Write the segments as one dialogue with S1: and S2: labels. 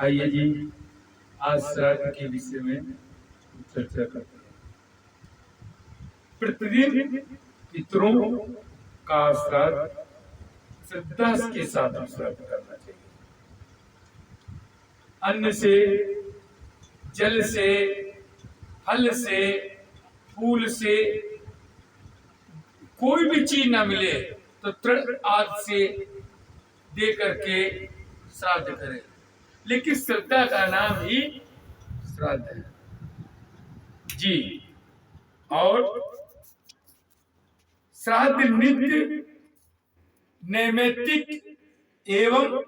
S1: आइए जी, आज श्राद्ध के विषय में चर्चा करते हैं। प्रतिदिन पितरों का श्राद्ध श्रद्धा के साथ श्राद्ध करना चाहिए। अन्न से, जल से, फल से, फूल से कोई भी चीज ना मिले तो तृण आदि से दे करके श्राद्ध करें, लेकिन श्रद्धा का नाम ही श्राद्ध है जी। और श्राद्ध नित्य, नैमित्तिक एवं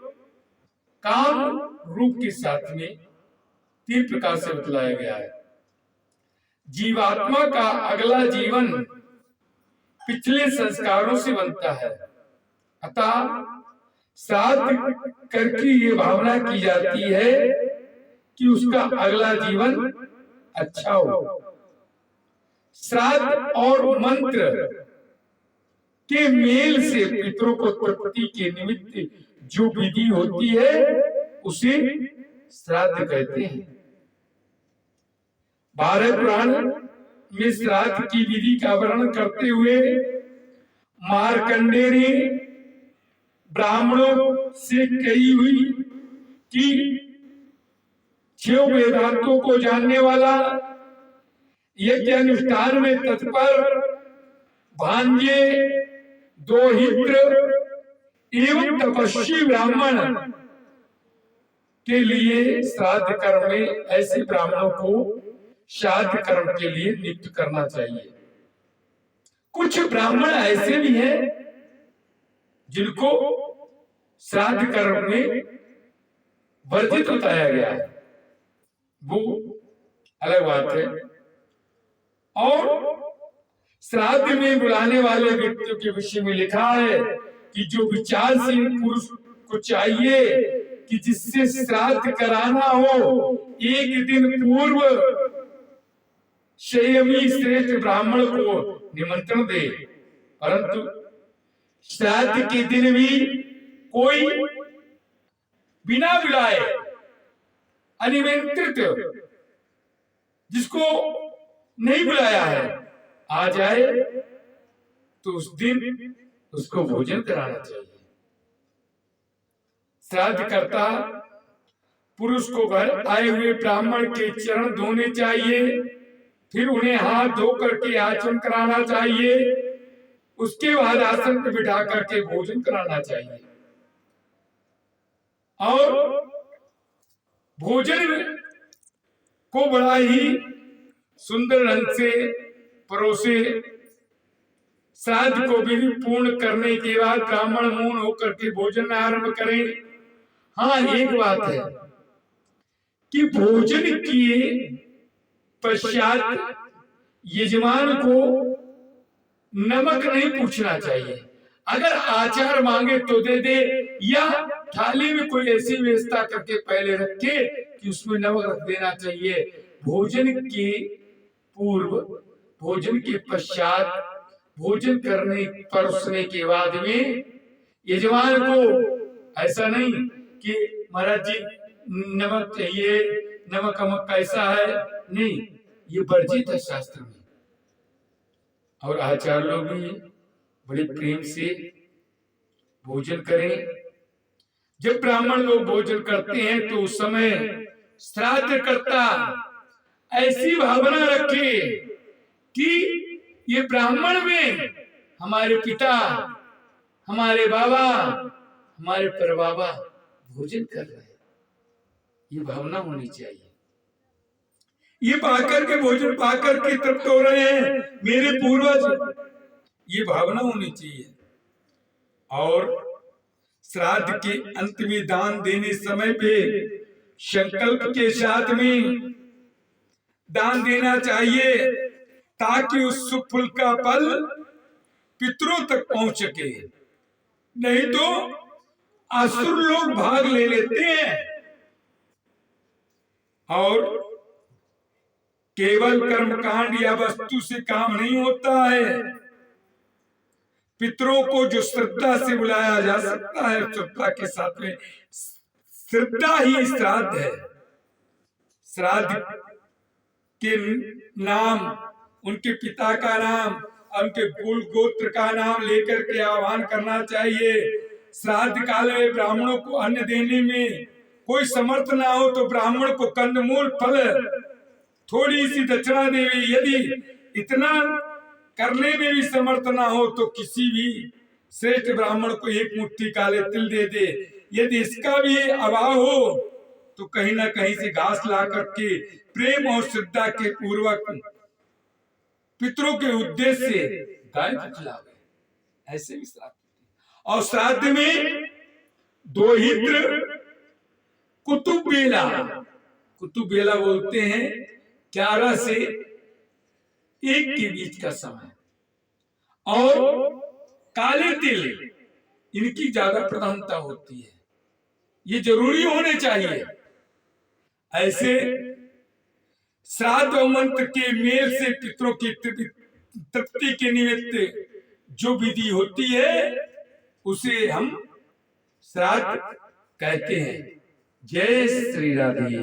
S1: काम रूप के साथ में 3 प्रकार से बतलाया गया है। जीवात्मा का अगला जीवन पिछले संस्कारों से बनता है, अतः श्राद्ध करके ये भावना की जाती है कि उसका अगला जीवन अच्छा हो। श्राद्ध और मंत्र के मेल से पितरों को तृप्ति के निमित्त जो विधि होती है उसे श्राद्ध कहते हैं। 12 पुराण में श्राद्ध की विधि का वर्णन करते हुए मार्कंडेय ने ब्राह्मणों से कही हुई कि 6 वेदांतों को जानने वाला, यज्ञ अनुष्ठान में तत्पर, भांजे, दोहित्र एवं तपस्वी ब्राह्मण के लिए श्राद्ध कर्म में ऐसे ब्राह्मणों को श्राद्ध कर्म के लिए नियुक्त करना चाहिए। कुछ ब्राह्मण ऐसे भी हैं जिनको श्राद्ध कर्म में वर्जित बताया गया है, वो अलग बात है। और श्राद्ध में बुलाने वाले व्यक्तियों के विषय में लिखा है कि जो विचारशील पुरुष को चाहिए कि जिससे श्राद्ध कराना हो, एक दिन पूर्व संयमी श्रेष्ठ ब्राह्मण को निमंत्रण दे, परंतु श्राद्ध के दिन भी कोई बिना बुलाए अनिमंत्रित जिसको नहीं बुलाया है आ जाए तो उस दिन उसको भोजन कराना चाहिए। श्राद्ध करता पुरुष को घर आए हुए ब्राह्मण के चरण धोने चाहिए, फिर उन्हें हाथ धो करके आचमन कराना चाहिए, उसके बाद आसन पर बिठा करके भोजन कराना चाहिए। और भोजन को बड़ा ही सुंदर ढंग से परोसे। श्राद्ध को विधि पूर्ण करने के बाद ब्राह्मण मौन होकर के भोजन आरंभ करें। हाँ, एक बात है कि भोजन किए पश्चात यजमान को नमक नहीं पूछना चाहिए। अगर आचार मांगे तो दे दे, या थाली में कोई ऐसी व्यवस्था करके पहले रखे कि उसमें नमक रख देना चाहिए। भोजन के पूर्व, भोजन के पश्चात, भोजन करने परोसने के बाद में यजमान को ऐसा नहीं कि महाराज जी नमक चाहिए, नमक अमक कैसा है, नहीं, ये वर्जित है शास्त्र में। और आचार्य लोग भी बड़े प्रेम से भोजन करें। जब ब्राह्मण लोग भोजन करते हैं तो उस समय श्राद्ध करता ऐसी भावना रखे कि ये ब्राह्मण में हमारे पिता, हमारे बाबा, हमारे परबाबा भोजन कर रहे हैं, ये भावना होनी चाहिए। ये पाकर के भोजन पाकर के तृप्त हो रहे हैं मेरे पूर्वज, ये भावना होनी चाहिए। और श्राद्ध के अंत में दान देने समय पे संकल्प के साथ में दान देना चाहिए, ताकि उस फल का फल पितरों तक पहुंच सके। नहीं तो असुर लोग भाग ले लेते हैं और केवल कर्मकांड या वस्तु से काम नहीं होता है। पितरों को जो श्रद्धा से बुलाया जा सकता है, श्रद्धा के साथ में श्रद्धा ही श्राद्ध है। श्राद्ध के नाम, उनके पिता का नाम, उनके कुल गोत्र का नाम लेकर के आह्वान करना चाहिए। श्राद्ध काल में ब्राह्मणों को अन्न देने में कोई समर्थ ना हो तो ब्राह्मण को कंदमूल, फल, थोड़ी सी दक्षिणा देवी, यदि इतना करने में भी समर्थ ना हो तो किसी भी श्रेष्ठ ब्राह्मण को एक मुट्ठी काले तिल दे दे। यदि इसका भी अभाव हो तो कहीं ना कहीं से घास ला करके प्रेम और श्रद्धा के पूर्वक पितरों के उद्देश्य से गाय को खिलावे, ऐसे भी श्राद्ध। और श्राद्ध में दोहित्र, कुतुब बेला बोलते हैं 11 से 1 के बीच का समय, और काले तिल, इनकी ज्यादा प्रधानता होती है, ये जरूरी होने चाहिए। ऐसे श्राद्ध और मंत्र के मेल से पितरों की तृप्ति के निमित्त जो विधि होती है उसे हम श्राद्ध कहते हैं। जय श्री राधे।